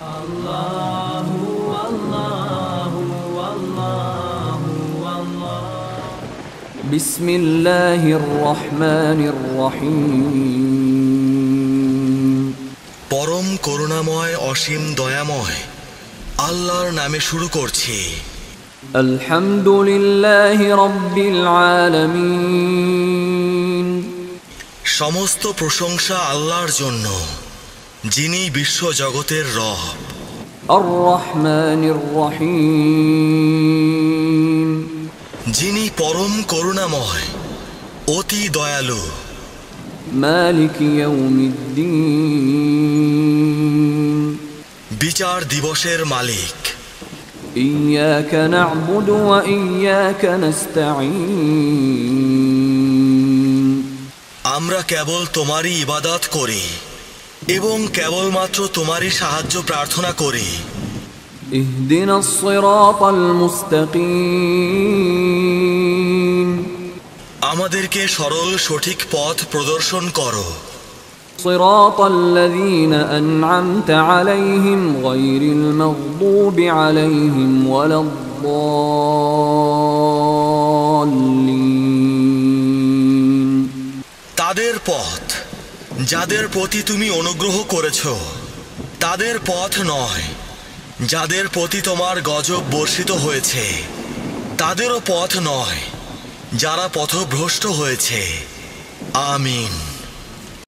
আল্লাহু আল্লাহু আল্লাহু আল্লাহ। বিসমিল্লাহির রহমানির রহিম। পরম করুণাময় অসীম দয়াময় আল্লাহর নামে শুরু করছি। আলহামদুলিল্লাহি রাব্বিল আলামিন। সমস্ত প্রশংসা আল্লাহর জন্য, যিনি বিশ্ব জগতের রব। আর রহমানির রহিম। যিনি পরম করুণাময়, অতি দয়ালু। মালিক ইয়াউমিদ্দিন। বিচার দিবসের মালিক। ইয়াকা না'বুদু ওয়া ইয়াকা নাস্তাঈন। আমরা কেবল তোমারই ইবাদত করি এবং কেবলমাত্র তোমারই সাহায্য প্রার্থনা করি। ইহদিনাস সিরাতাল মুস্তাকিম। আমাদেরকে সরল সঠিক পথ প্রদর্শন করো। সিরাতাল্লাযীনা আন'আমতা আলাইহিম গায়রিল মাগদুবি আলাইহিম ওয়ালাদ-দাল্লিন। তাদের পথ যাদের প্রতি তুমি অনুগ্রহ করেছ, তাদের পথ নয় যাদের প্রতি তোমার গজব বর্ষিত হয়েছে, তাদেরও পথ নয় যারা পথভ্রষ্ট হয়েছে। আমিন।